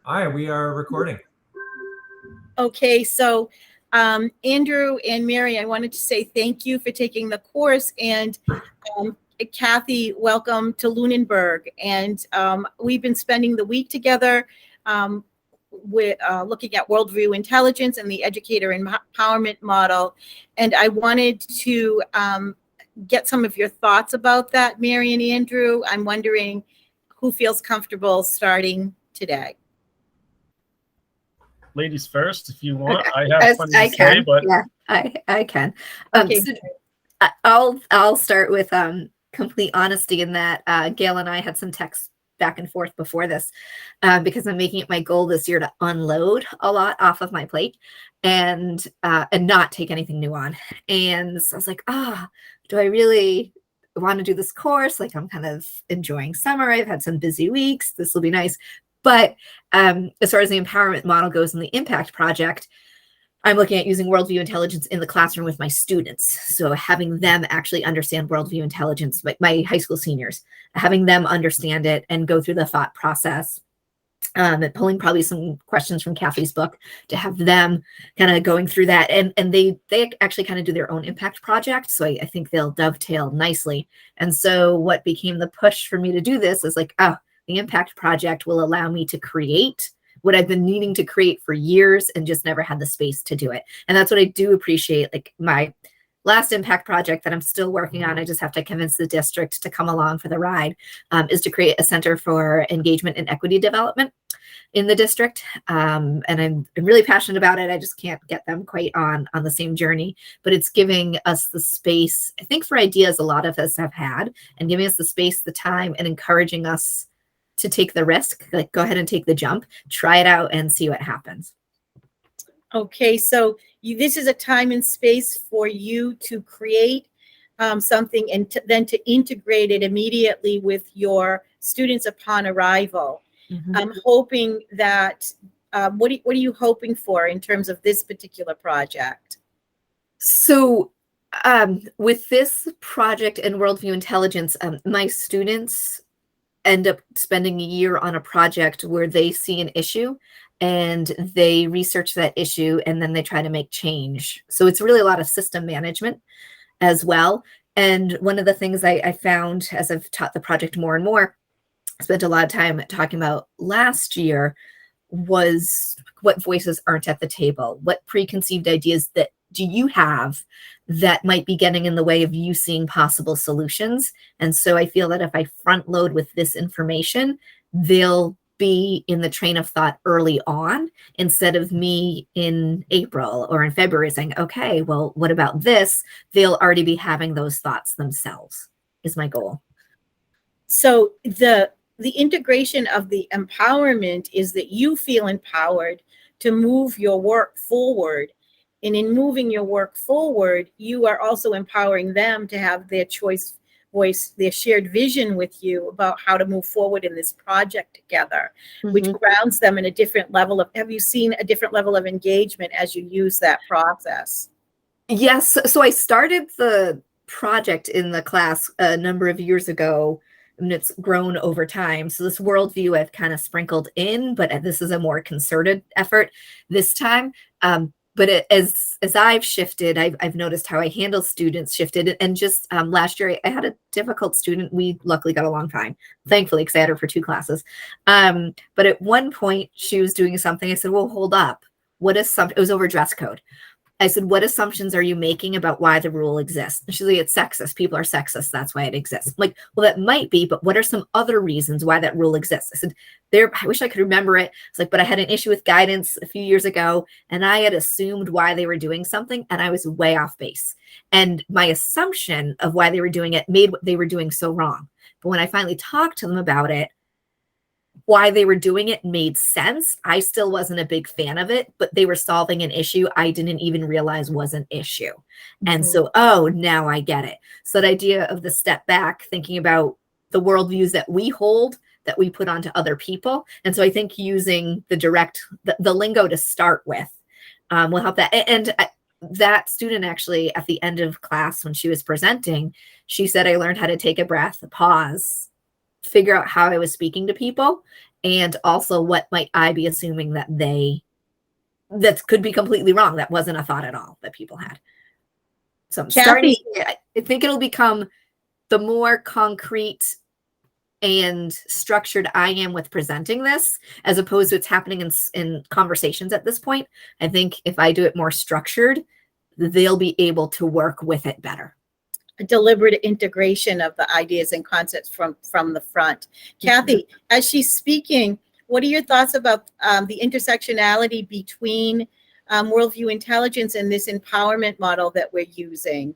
All right, we are recording. Okay, so Andrew and Mary, I wanted to say thank you for taking the course, and Kathy, welcome to Lunenburg. And we've been spending the week together with looking at Worldview intelligence and the Educator Empowerment Model. And I wanted to get some of your thoughts about that, Mary and Andrew. I'm wondering who feels comfortable starting today. Ladies first, if you want. I have plenty to say, but yeah, I can. Okay. So I'll start with complete honesty in that Gail and I had some texts back and forth before this because I'm making it my goal this year to unload a lot off of my plate and not take anything new on. And so I was like, do I really want to do this course? Like, I'm kind of enjoying summer. I've had some busy weeks. This will be nice. But as far as the empowerment model goes in the impact project, I'm looking at using worldview intelligence in the classroom with my students. So having them actually understand worldview intelligence, like my high school seniors, having them understand it and go through the thought process, and pulling probably some questions from Kathy's book to have them kind of going through that. And they actually kind of do their own impact project. So I think they'll dovetail nicely. And so what became the push for me to do this is like, the impact project will allow me to create what I've been needing to create for years and just never had the space to do it. And that's what I do appreciate. Like my last impact project that I'm still working on, I just have to convince the district to come along for the ride, is to create a center for engagement and equity development in the district. And I'm really passionate about it. I just can't get them quite on the same journey, but it's giving us the space, I think, for ideas a lot of us have had, and giving us the space, the time, and encouraging us to take the risk, like go ahead and take the jump, try it out and see what happens. Okay, so this is a time and space for you to create something and then to integrate it immediately with your students upon arrival. Mm-hmm. I'm hoping that, what are you hoping for in terms of this particular project? So with this project and worldview intelligence, my students end up spending a year on a project where they see an issue and they research that issue and then they try to make change. So it's really a lot of system management as well. And one of the things I found as I've taught the project more and more, spent a lot of time talking about last year, was what voices aren't at the table, what preconceived ideas that do you have that might be getting in the way of you seeing possible solutions. And so I feel that if I front load with this information, they'll be in the train of thought early on instead of me in April or in February saying, okay, well, what about this? They'll already be having those thoughts themselves is my goal. So the integration of the empowerment is that you feel empowered to move your work forward. And in moving your work forward, you are also empowering them to have their voice, their shared vision with you about how to move forward in this project together, Mm-hmm. which grounds them in a different level of, have you seen a different level of engagement as you use that process? Yes. So I started the project in the class a number of years ago, and it's grown over time. So this worldview I've kind of sprinkled in, but this is a more concerted effort this time. But as I've shifted, I've noticed how I handle students shifted. And just last year, I had a difficult student. We luckily got along fine, thankfully, because I had her for 2 classes. But at one point, she was doing something. I said, well, hold up. It was over dress code. I said, what assumptions are you making about why the rule exists? And she's like, it's sexist. People are sexist. That's why it exists. I'm like, well, that might be, but what are some other reasons why that rule exists? I said, I wish I could remember it. It's like, but I had an issue with guidance a few years ago, and I had assumed why they were doing something, and I was way off base. And my assumption of why they were doing it made what they were doing so wrong. But when I finally talked to them about it, why they were doing it made sense. I still wasn't a big fan of it, but they were solving an issue I didn't even realize was an issue. Mm-hmm. And so, now I get it. So that idea of the step back, thinking about the worldviews that we hold, that we put onto other people. And so I think using the lingo to start with will help that. And that student actually, at the end of class, when she was presenting, she said, I learned how to take a breath, pause, figure out how I was speaking to people, And also, what might I be assuming that could be completely wrong? That wasn't a thought at all that people had. So I'm starting. I think it'll become the more concrete and structured I am with presenting this, as opposed to it's happening in conversations at this point. I think if I do it more structured, they'll be able to work with it better. A deliberate integration of the ideas and concepts from the front. Kathy, as she's speaking, what are your thoughts about the intersectionality between worldview intelligence and this empowerment model that we're using?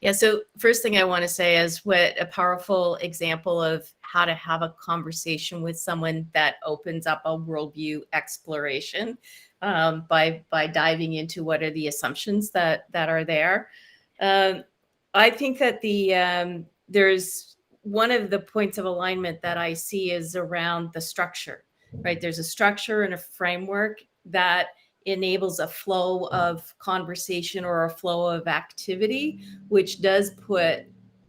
Yeah, so first thing I want to say is what a powerful example of how to have a conversation with someone that opens up a worldview exploration by diving into what are the assumptions that are there. I think that there's one of the points of alignment that I see is around the structure, right? There's a structure and a framework that enables a flow of conversation or a flow of activity, which does put,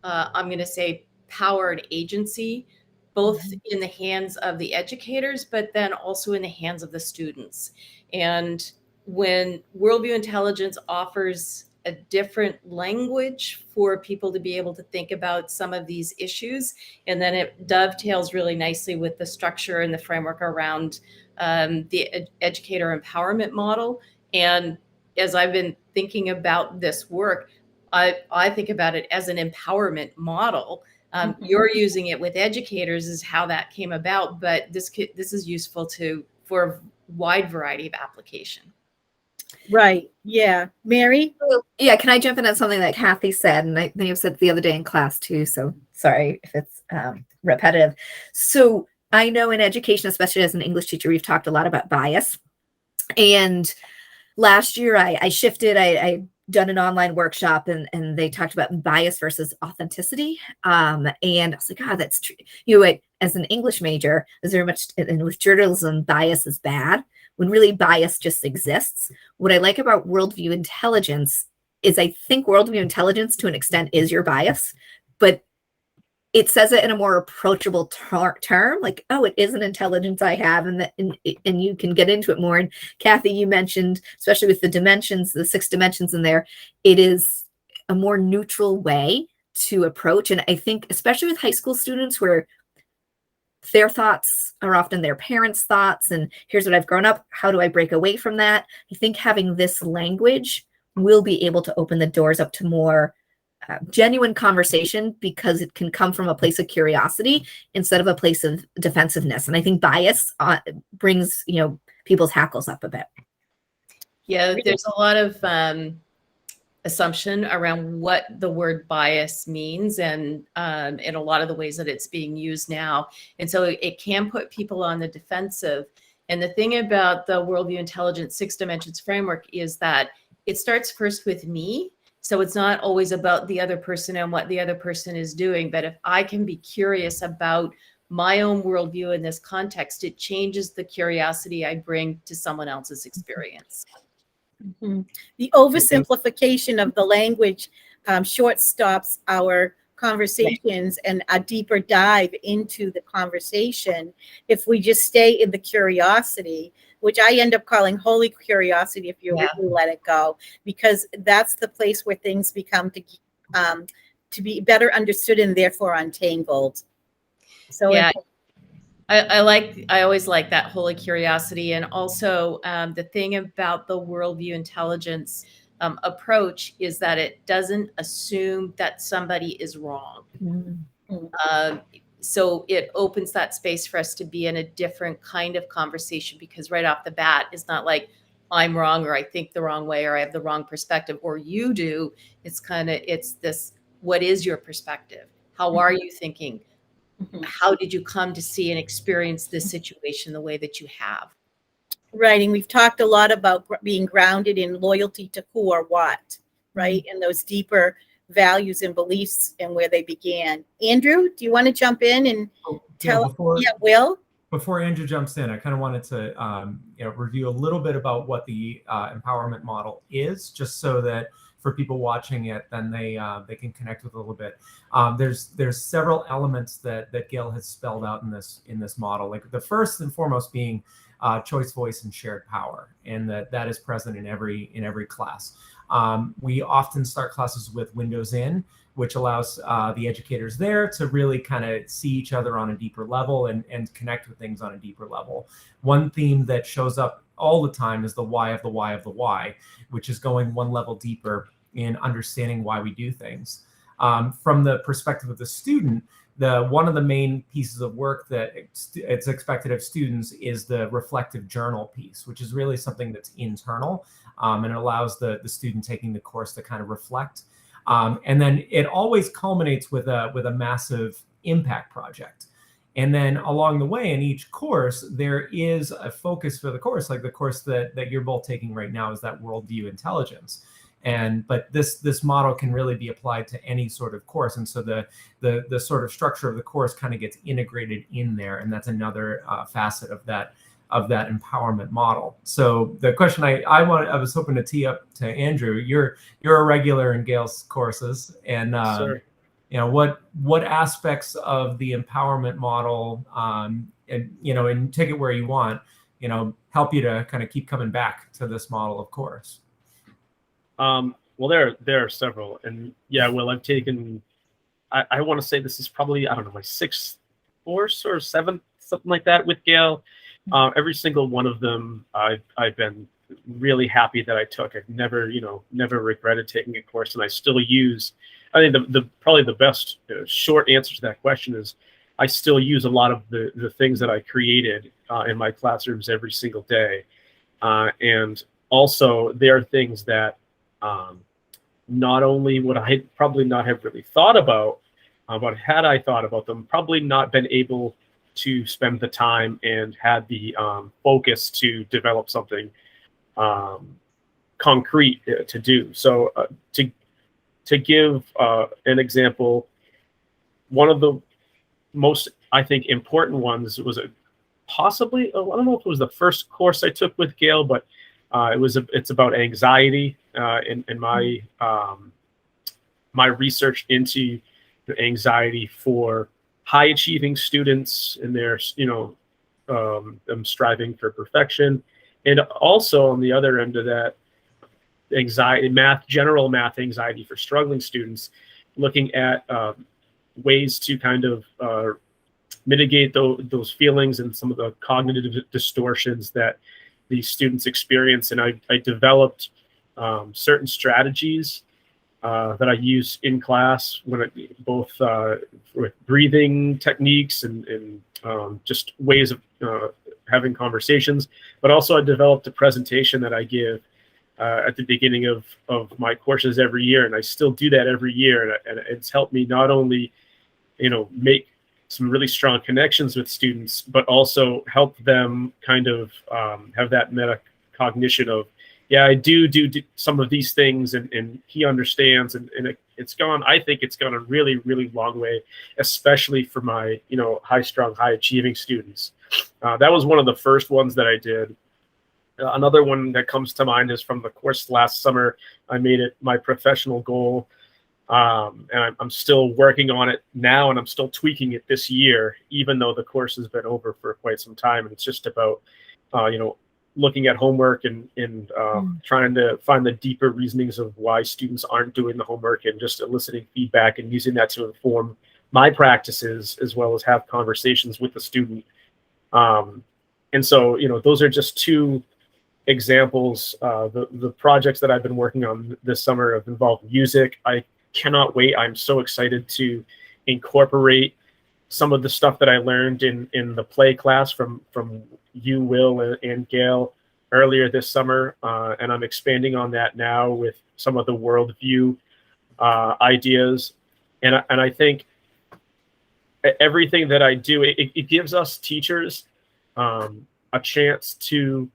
I'm going to say, power and agency, both in the hands of the educators, but then also in the hands of the students. And when worldview intelligence offers a different language for people to be able to think about some of these issues, and then it dovetails really nicely with the structure and the framework around the Educator Empowerment Model. And as I've been thinking about this work, I think about it as an empowerment model. You're using it with educators is how that came about, but this is useful for a wide variety of application. Right. Yeah. Mary? Yeah, can I jump in on something that Kathy said? And I think I've said it the other day in class too, so sorry if it's repetitive. So I know in education, especially as an English teacher, we've talked a lot about bias. And last year I shifted, I done an online workshop and they talked about bias versus authenticity. And I was like, that's true. As an English major, is very much, and with journalism, bias is bad, when really bias just exists. What I like about worldview intelligence is I think worldview intelligence to an extent is your bias, but it says it in a more approachable term, like, oh, it is an intelligence I have, and you can get into it more. And Kathy, you mentioned, especially with the dimensions, the 6 dimensions in there, it is a more neutral way to approach. And I think, especially with high school students, where their thoughts are often their parents' thoughts, and here's what I've grown up, how do I break away from that? I think having this language will be able to open the doors up to more genuine conversation, because it can come from a place of curiosity instead of a place of defensiveness. And I think bias brings, people's hackles up a bit. Yeah, there's a lot of assumption around what the word bias means, and in a lot of the ways that it's being used now. And so it can put people on the defensive. And the thing about the Worldview Intelligence 6 Dimensions framework is that it starts first with me. So it's not always about the other person and what the other person is doing. But if I can be curious about my own worldview in this context, it changes the curiosity I bring to someone else's experience. Mm-hmm. The oversimplification of the language short stops our conversations and a deeper dive into the conversation. If we just stay in the curiosity, which I end up calling holy curiosity if you really let it go, because that's the place where things become to be better understood and therefore untangled. So yeah, I always like that holy curiosity. And also the thing about the worldview intelligence approach is that it doesn't assume that somebody is wrong. Mm-hmm. So it opens that space for us to be in a different kind of conversation, because right off the bat, it's not like I'm wrong, or I think the wrong way, or I have the wrong perspective, or you do. It's this, what is your perspective? How are you thinking? Mm-hmm. How did you come to see and experience this situation the way that you have? Right. And we've talked a lot about being grounded in loyalty to who or what, right? And those deeper values and beliefs and where they began. Andrew, do you want to jump in and tell? Will? Before Andrew jumps in, I kind of wanted to review a little bit about what the empowerment model is, just so that for people watching it, then they can connect with a little bit. There's several elements that Gail has spelled out in this model. Like the first and foremost being choice, voice, and shared power, and that is present in every class. We often start classes with windows in, which allows the educators there to really kind of see each other on a deeper level and connect with things on a deeper level. One theme that shows up all the time is the why of the why of the why, which is going one level deeper in understanding why we do things. From the perspective of the student, one of the main pieces of work that it's expected of students is the reflective journal piece, which is really something that's internal, and it allows the student taking the course to kind of reflect. And then it always culminates with a massive impact project. And then along the way in each course, there is a focus for the course, like the course that you're both taking right now is that Worldview Intelligence. But this model can really be applied to any sort of course. And so the sort of structure of the course kind of gets integrated in there. And that's another facet of that empowerment model. So the question I was hoping to tee up to Andrew, you're a regular in Gail's courses, and Sure. what aspects of the empowerment model, and take it where you want, help you to kind of keep coming back to this model of course. Well, there are several, and yeah, well, I've taken, I want to say this is probably, I don't know, my 6th course or 7th, something like that with Gail. Every single one of them, I've been really happy that I took. I've never regretted taking a course, and I still use. I think probably the best short answer to that question is I still use a lot of the things that I created in my classrooms every single day, and also there are things that not only would I probably not have really thought about, but had I thought about them, probably not been able to spend the time and had the focus to develop something concrete to do. So to give an example, one of the most, I think, important ones was possibly, I don't know if it was the first course I took with Gail, but it's about anxiety and my my research into anxiety for high achieving students and their them striving for perfection, and also on the other end of that, anxiety, general math anxiety for struggling students, looking at ways to kind of mitigate those feelings and some of the cognitive distortions that these students experience. And I developed certain strategies that I use in class, both with breathing techniques and just ways of having conversations, but also I developed a presentation that I give at the beginning of my courses every year, and I still do that every year, and it's helped me not only make some really strong connections with students, but also help them kind of have that metacognition of, yeah, I do some of these things, and he understands, and I think it's gone a really, really long way, especially for my, high-strung, high-achieving students. That was one of the first ones that I did. Another one that comes to mind is from the course last summer. I made it my professional goal, and I'm still working on it now, and I'm still tweaking it this year, even though the course has been over for quite some time. And it's just about, looking at homework and trying to find the deeper reasonings of why students aren't doing the homework, and just eliciting feedback and using that to inform my practices, as well as have conversations with the student. And so, those are just two examples. The projects that I've been working on this summer have involved music. I cannot wait. I'm so excited to incorporate some of the stuff that I learned in the play class from you, Will, and Gail earlier this summer, and I'm expanding on that now with some of the Worldview ideas. And I think everything that I do, it gives us teachers a chance to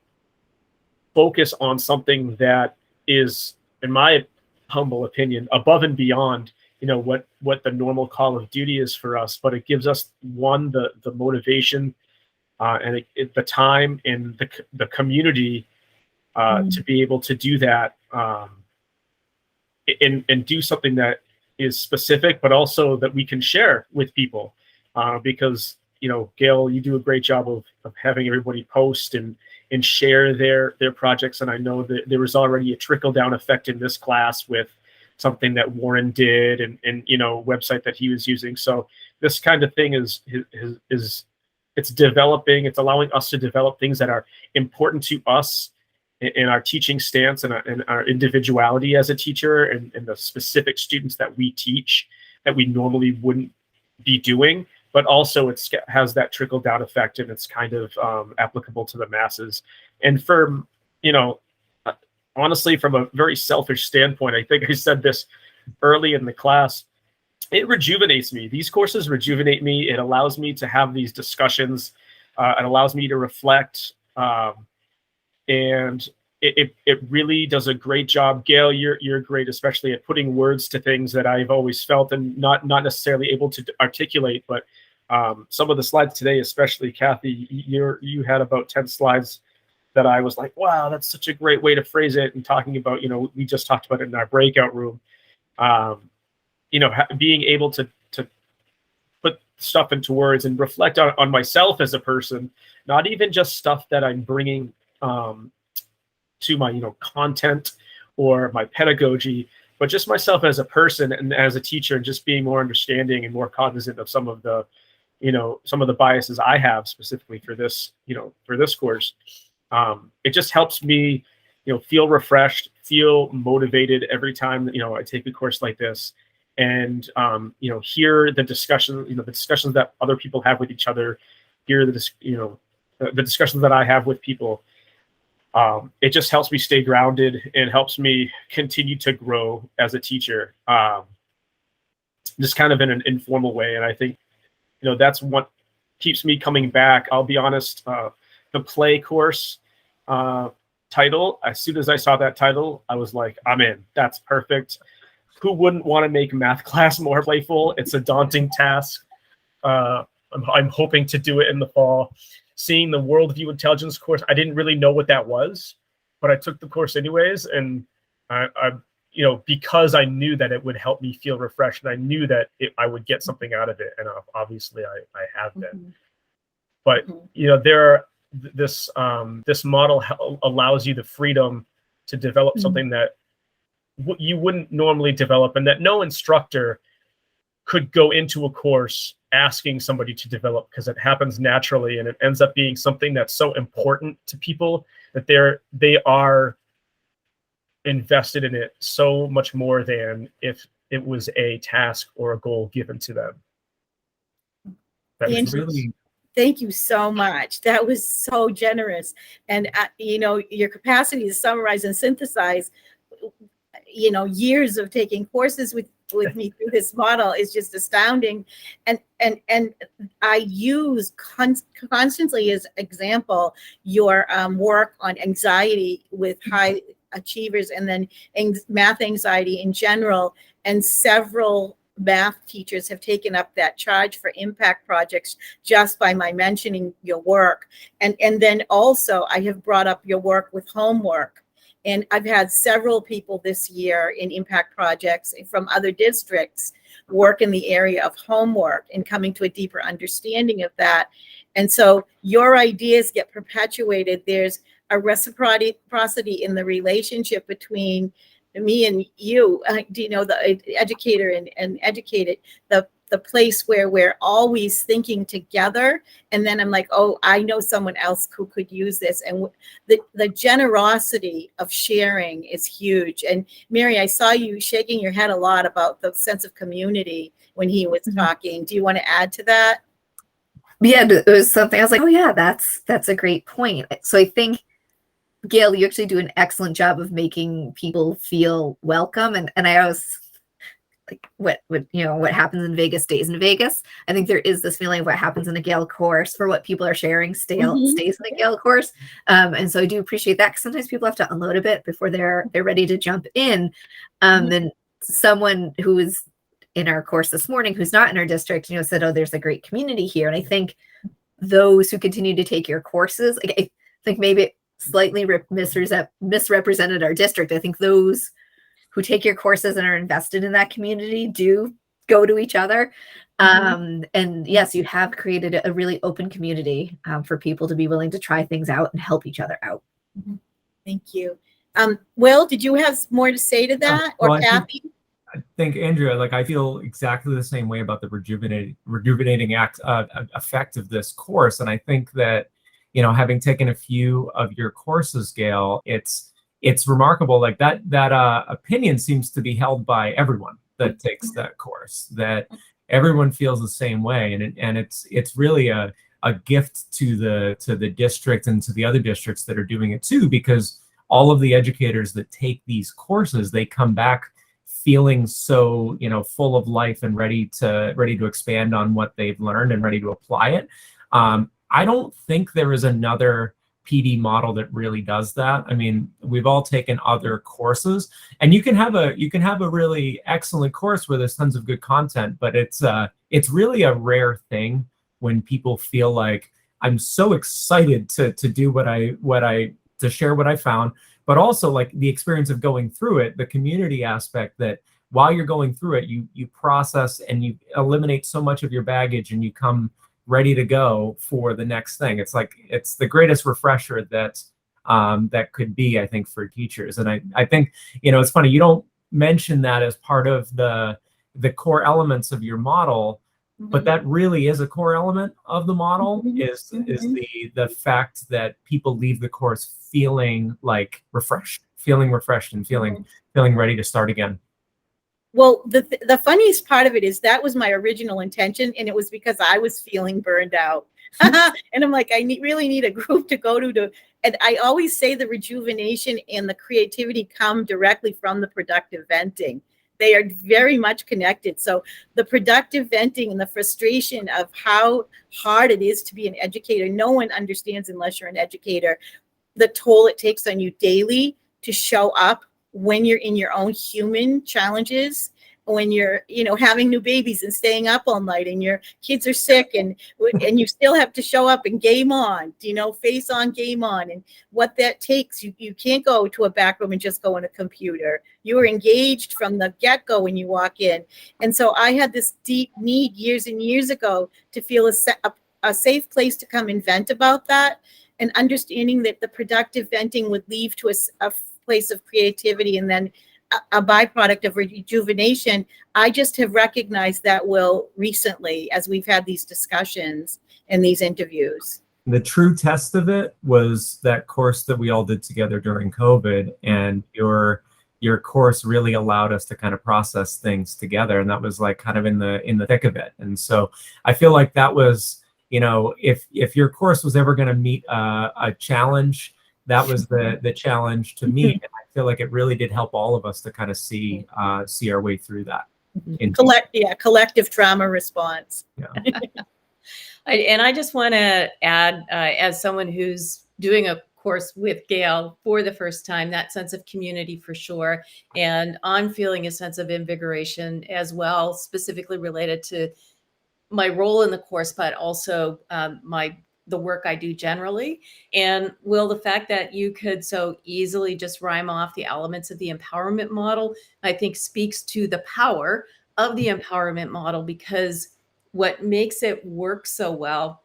focus on something that is, in my humble opinion, above and beyond what the normal call of duty is for us. But it gives us, one, the motivation and the time and the community to be able to do that and do something that is specific, but also that we can share with people. Because, Gail, you do a great job of having everybody post and share their projects. And I know that there was already a trickle down effect in this class with something that Warren did and website that he was using. So this kind of thing is it's developing, it's allowing us to develop things that are important to us in our teaching stance and our individuality as a teacher and the specific students that we teach that we normally wouldn't be doing, but also it has that trickle down effect and it's kind of applicable to the masses. And for, honestly, from a very selfish standpoint, I think I said this early in the class, it rejuvenates me. These courses rejuvenate me. It allows me to have these discussions. It allows me to reflect. And it really does a great job. Gail, you're great, especially at putting words to things that I've always felt and not necessarily able to articulate. But some of the slides today, especially Kathy, you had about 10 slides that I was like, wow, that's such a great way to phrase it. And talking about, we just talked about it in our breakout room. Being able to put stuff into words and reflect on myself as a person, not even just stuff that I'm bringing to my content or my pedagogy, but just myself as a person and as a teacher, and just being more understanding and more cognizant of some of the biases I have specifically for this course. It just helps me feel refreshed, feel motivated every time I take a course like this, and hear the discussion, the discussions that other people have with each other, hear the discussions that I have with people. It just helps me stay grounded and helps me continue to grow as a teacher, just kind of in an informal way. And I think, that's what keeps me coming back. I'll be honest, the play course title, as soon as I saw that title, I was like, I'm in. That's perfect. Who wouldn't want to make math class more playful? It's a daunting task. I'm hoping to do it in the fall. Seeing the Worldview intelligence course, I didn't really know what that was, but I took the course anyways. And I because I knew that it would help me feel refreshed, and I knew that I would get something out of it. And obviously I have been. But, this model allows you the freedom to develop something that you wouldn't normally develop, and that no instructor could go into a course asking somebody to develop, because it happens naturally, and it ends up being something that's so important to people that they are invested in it so much more than if it was a task or a goal given to them. Thank you so much. That was so generous. And, your capacity to summarize and synthesize, years of taking courses with me through this model is just astounding. And I use constantly as example your work on anxiety with high achievers, and then math anxiety in general. And several math teachers have taken up that charge for impact projects just by my mentioning your work. And then also I have brought up your work with homework. And I've had several people this year in impact projects from other districts work in the area of homework and coming to a deeper understanding of that. And so your ideas get perpetuated. There's a reciprocity in the relationship between me and you, the educator and educated, the place where we're always thinking together. And then I'm like, oh, I know someone else who could use this. And the generosity of sharing is huge. And Mary, I saw you shaking your head a lot about the sense of community when he was talking. Do you want to add to that? Yeah, it was something I was like, oh yeah, that's a great point. So I think, Gail, you actually do an excellent job of making people feel welcome. And I always like what happens in Vegas stays in Vegas. I think there is this feeling of what happens in a Gail course for what people are sharing stays in a Gail course. And so I do appreciate that, because sometimes people have to unload a bit before they're ready to jump in. Then someone who was in our course this morning, who's not in our district, said, oh, there's a great community here. And I think those who continue to take your courses, I think maybe it slightly misrepresented our district. I think those who take your courses and are invested in that community do go to each other. And yes, you have created a really open community for people to be willing to try things out and help each other out. Thank you. Will, did you have more to say to that, or well, Kathy? I think Andrea, like I feel exactly the same way about the rejuvenating effect of this course, and I think that, you know, having taken a few of your courses, Gail, it's remarkable. Like that opinion seems to be held by everyone that takes that course. That everyone feels the same way, and it's really a gift to the district and to the other districts that are doing it too, because all of the educators that take these courses, they come back feeling so, you know, full of life and ready to expand on what they've learned and ready to apply it. I don't think there is another PD model that really does that. I mean, we've all taken other courses, and you can have a really excellent course where there's tons of good content, but it's really a rare thing when people feel like, I'm so excited to do to share what I found, but also like the experience of going through it, the community aspect, that while you're going through it, you process and you eliminate so much of your baggage and you come ready to go for the next thing. It's like, it's the greatest refresher that could be, I think, for teachers. And I think, you know, it's funny, you don't mention that as part of the core elements of your model, but that really is a core element of the model, is the fact that people leave the course feeling like refreshed and feeling ready to start again. Well, the funniest part of it is that was my original intention, and it was because I was feeling burned out. And I'm like, really need a group to go to, and I always say the rejuvenation and the creativity come directly from the productive venting. They are very much connected. So the productive venting and the frustration of how hard it is to be an educator, no one understands unless you're an educator, the toll it takes on you daily to show up when you're in your own human challenges, when you're, you know, having new babies and staying up all night and your kids are sick and you still have to show up and game on, you know, face on, game on, and what that takes. You can't go to a back room and just go on a computer. You are engaged from the get-go when you walk in. And so I had this deep need years and years ago to feel a safe place to come and vent about that, and understanding that the productive venting would lead to a place of creativity and then a byproduct of rejuvenation. I just have recognized that, Will, recently as we've had these discussions and these interviews. The true test of it was that course that we all did together during COVID, and your course really allowed us to kind of process things together, and that was like kind of in the thick of it. And so I feel like that was, you know, if your course was ever going to meet a challenge, that was the challenge to meet. And I feel like it really did help all of us to kind of see our way through that. Collective trauma response. Yeah. And I just want to add, as someone who's doing a course with Gail for the first time, that sense of community for sure. And I'm feeling a sense of invigoration as well, specifically related to my role in the course, but also the work I do generally. And Will, the fact that you could so easily just rhyme off the elements of the empowerment model, I think speaks to the power of the empowerment model, because what makes it work so well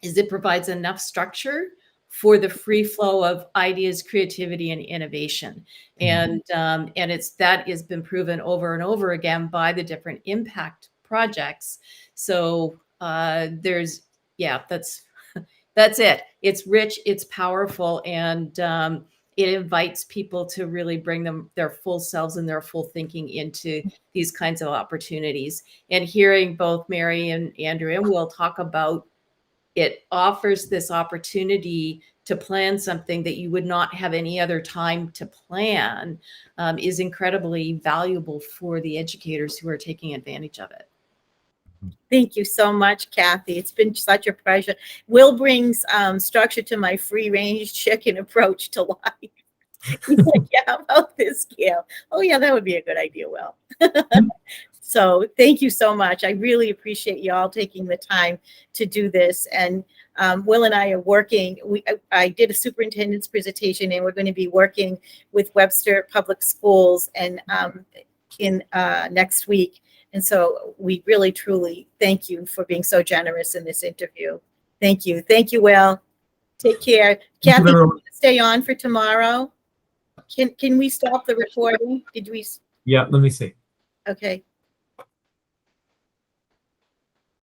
is it provides enough structure for the free flow of ideas, creativity, and innovation. And that has been proven over and over again by the different impact projects. So that's it. It's rich, it's powerful, and it invites people to really bring their full selves and their full thinking into these kinds of opportunities. And hearing both Mary and Andrew and Will talk about it offers this opportunity to plan something that you would not have any other time to plan, is incredibly valuable for the educators who are taking advantage of it. Thank you so much, Kathy. It's been such a pleasure. Will brings structure to my free-range chicken approach to life. He's like, yeah, how about this, Gail? Oh, yeah, that would be a good idea, Will. So thank you so much. I really appreciate you all taking the time to do this. And Will and I are working. I did a superintendent's presentation, and we're going to be working with Webster Public Schools and in next week. And so we really, truly thank you for being so generous in this interview. Thank you. Thank you, Will. Take care. Kathy, stay on for tomorrow. Can we stop the recording? Did we? Yeah, let me see. Okay.